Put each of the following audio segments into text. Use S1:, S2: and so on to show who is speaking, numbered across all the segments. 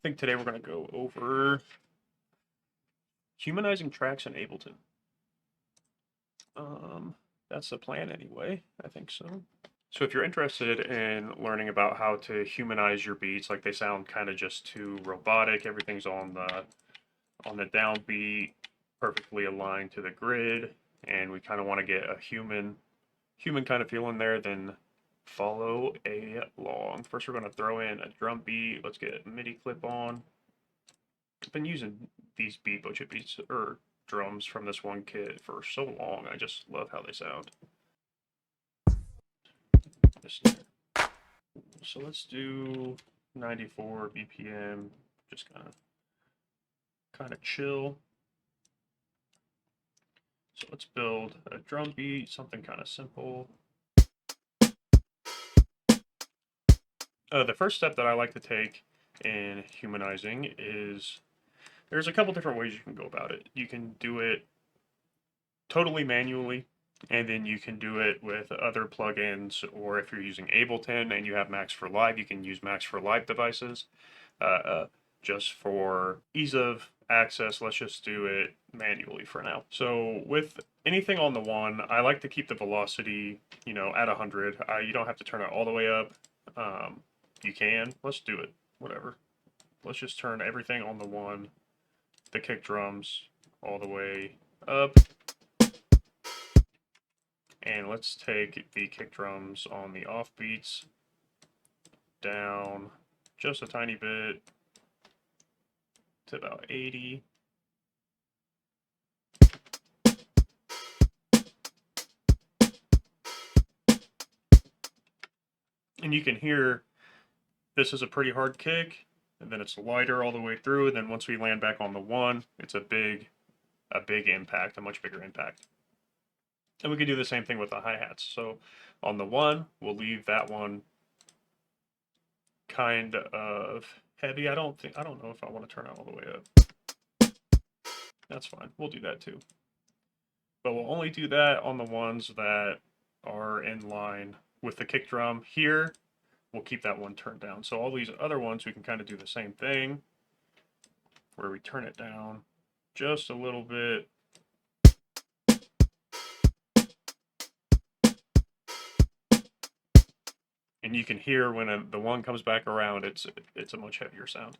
S1: think today we're going to go over humanizing tracks in Ableton. Um, that's the plan anyway. I think so. So if you're interested in learning about how to humanize your beats, like they sound kind of just too robotic, everything's on the downbeat, perfectly aligned to the grid, and we kind of want to get a human kind of feel in there, then follow along. First, we're going to throw in a drum beat. Let's get a MIDI clip on. I've been using these butcher beats or drums from this one kit for so long. I just love how they sound. So let's do 94 BPM. Just kind of chill. So let's build a drum beat, something kind of simple. The first step that I like to take in humanizing is there's a couple different ways you can go about it. You can do it totally manually, and then you can do it with other plugins, or if you're using Ableton and you have Max for Live, you can use Max for Live devices. Uh, uh, just for ease of access, let's just do it manually for now. So with anything on the one, I like to keep the velocity, at 100. You don't have to turn it all the way up. You can. Let's do it. Whatever. Let's just turn everything on the one, the kick drums all the way up. And let's take the kick drums on the off beats down just a tiny bit to about 80. And you can hear this is a pretty hard kick, and then it's lighter all the way through, and then once we land back on the one, it's a big impact, a much bigger impact. And we can do the same thing with the hi-hats. So on the one, we'll leave that one kind of heavy. I don't know if I want to turn it all the way up. That's fine. We'll do that too. But we'll only do that on the ones that are in line with the kick drum. Here, we'll keep that one turned down. So all these other ones, we can kind of do the same thing, where we turn it down just a little bit. And you can hear when the one comes back around, it's a much heavier sound.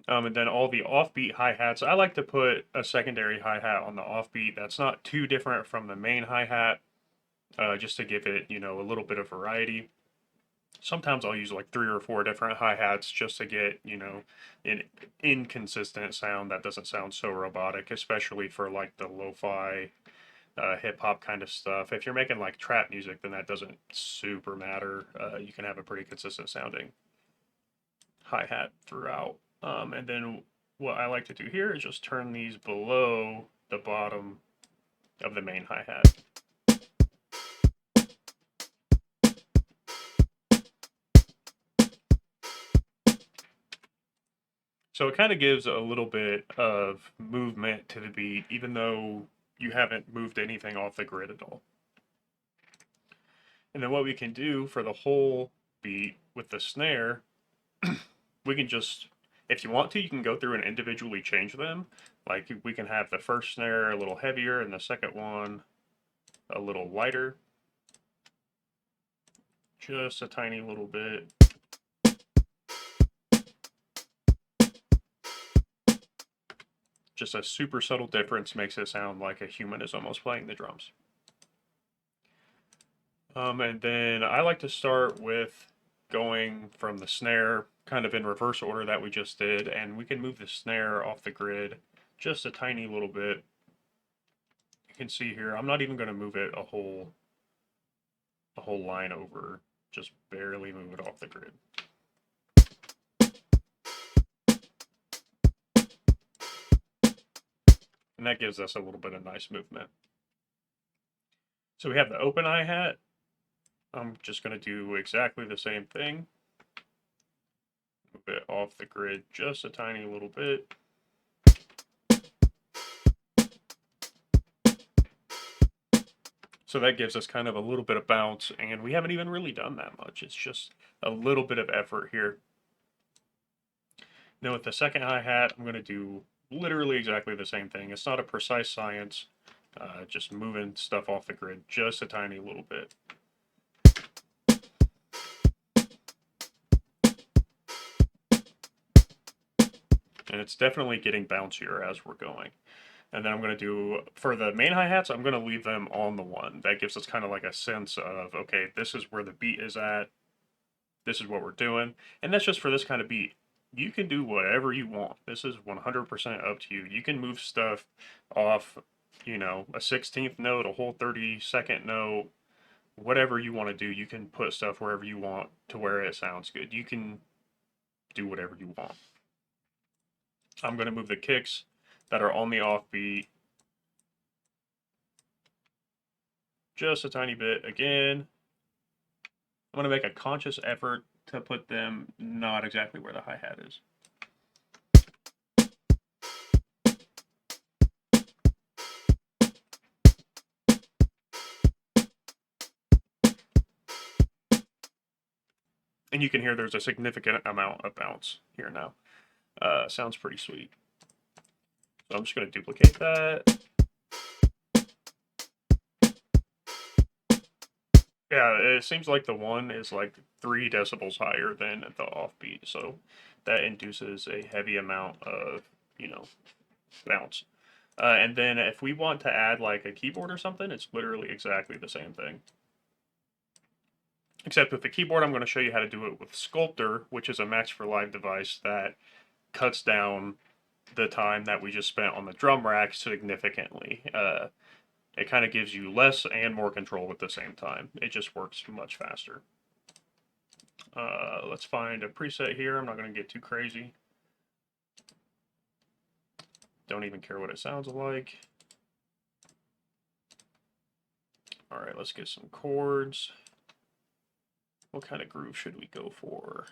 S1: And then all the offbeat hi-hats, I like to put a secondary hi-hat on the offbeat that's not too different from the main hi-hat, just to give it, a little bit of variety. Sometimes I'll use like 3 or 4 different hi-hats just to get, an inconsistent sound that doesn't sound so robotic, especially for like the lo-fi hip hop kind of stuff. If you're making like trap music, then that doesn't super matter. You can have a pretty consistent sounding hi-hat throughout. And then what I like to do here is just turn these below the bottom of the main hi-hat. So it kind of gives a little bit of movement to the beat, even though you haven't moved anything off the grid at all. And then what we can do for the whole beat with the snare, we can just, if you want to, you can go through and individually change them. Like we can have the first snare a little heavier and the second one a little lighter. Just a tiny little bit. Just a super subtle difference makes it sound like a human is almost playing the drums. And then I like to start with going from the snare kind of in reverse order that we just did, and we can move the snare off the grid just a tiny little bit. You can see here, I'm not even going to move it a whole line over, just barely move it off the grid. And that gives us a little bit of nice movement. So we have the open hi-hat. I'm just going to do exactly the same thing. Move it off the grid just a tiny little bit. So that gives us kind of a little bit of bounce, and we haven't even really done that much. It's just a little bit of effort here. Then with the second hi-hat, I'm going to do literally exactly the same thing. It's not a precise science, just moving stuff off the grid just a tiny little bit. And it's definitely getting bouncier as we're going. And then I'm going to do, for the main hi-hats, I'm going to leave them on the one. That gives us kind of like a sense of, okay, this is where the beat is at. This is what we're doing. And that's just for this kind of beat. You can do whatever you want. This is 100% up to you. You can move stuff off, you know, a 16th note, a whole 32nd note, whatever you want to do. You can put stuff wherever you want to where it sounds good. You can do whatever you want. I'm going to move the kicks that are on the offbeat just a tiny bit. Again, I'm going to make a conscious effort to put them not exactly where the hi-hat is. And you can hear there's a significant amount of bounce here now. Sounds pretty sweet. So I'm just going to duplicate that. Yeah, it seems like the one is like 3 decibels higher than the offbeat, so that induces a heavy amount of, you know, bounce. And then if we want to add like a keyboard or something, it's literally exactly the same thing. Except with the keyboard, I'm going to show you how to do it with Sculptor, which is a Max for Live device that cuts down the time that we just spent on the drum rack significantly. It kind of gives you less and more control at the same time. It just works much faster. Let's find a preset here. I'm not going to get too crazy. Don't even care what it sounds like. All right, let's get some chords. What kind of groove should we go for?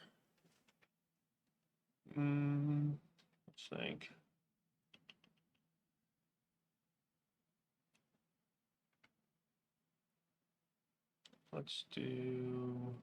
S1: Let's think. Let's do...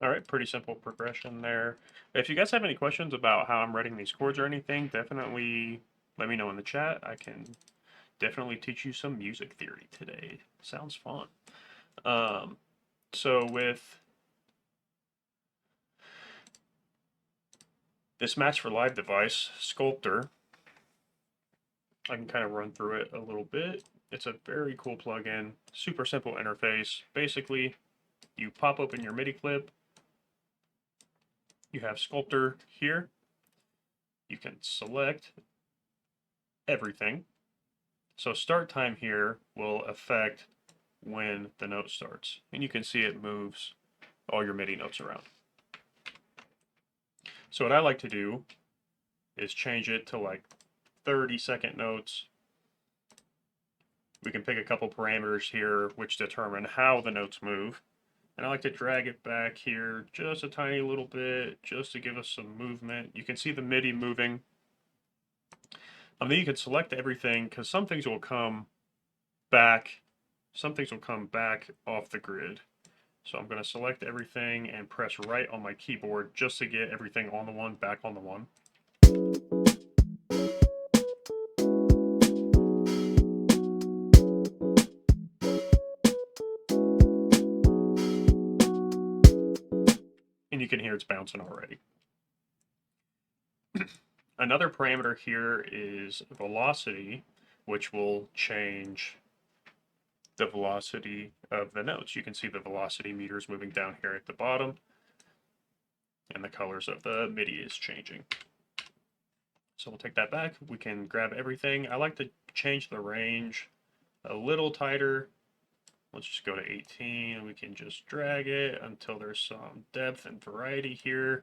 S1: All right, pretty simple progression there. If you guys have any questions about how I'm writing these chords or anything, definitely let me know in the chat. I can definitely teach you some music theory today. Sounds fun. So with this Max for Live device, Sculptor, I can kind of run through it a little bit. It's a very cool plugin, super simple interface. Basically, you pop open your MIDI clip, you have Sculptor here, you can select everything. So start time here will affect when the note starts. And you can see it moves all your MIDI notes around. So what I like to do is change it to like 30-second notes. We can pick a couple parameters here which determine how the notes move. And I like to drag it back here just a tiny little bit, just to give us some movement. You can see the MIDI moving. Then you can select everything, because some things will come back. Some things will come back off the grid. So I'm going to select everything and press right on my keyboard just to get everything on the one, back on the one. And you can hear it's bouncing already. Another parameter here is velocity, which will change the velocity of the notes. You can see the velocity meters moving down here at the bottom, and the colors of the MIDI is changing. So we'll take that back. We can grab everything. I like to change the range a little tighter. Let's just go to 18. We can just drag it until there's some depth and variety here.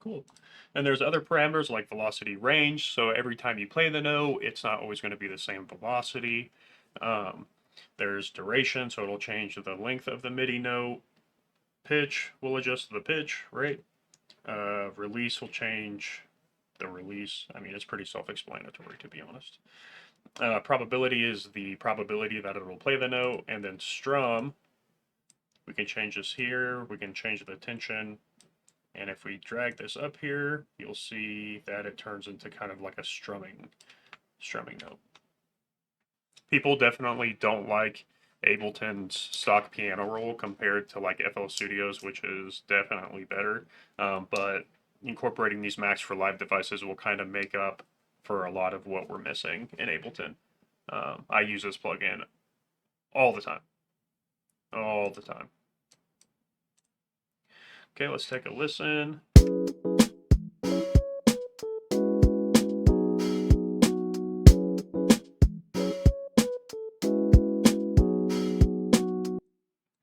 S1: Cool. And there's other parameters like velocity range. So every time you play the note, it's not always going to be the same velocity. There's duration, so it'll change the length of the MIDI note. Pitch will adjust the pitch, right? Release will change the release. I mean, it's pretty self-explanatory, to be honest. Probability is the probability that it will play the note, and then strum, we can change this here, we can change the tension, and if we drag this up here, you'll see that it turns into kind of like a strumming note. People definitely don't like Ableton's stock piano roll compared to like FL Studios, which is definitely better, but incorporating these Max for Live devices will kind of make up for a lot of what we're missing in Ableton. I use this plugin all the time. All the time. Okay, let's take a listen.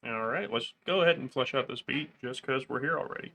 S1: All right, let's go ahead and flesh out this beat just because we're here already.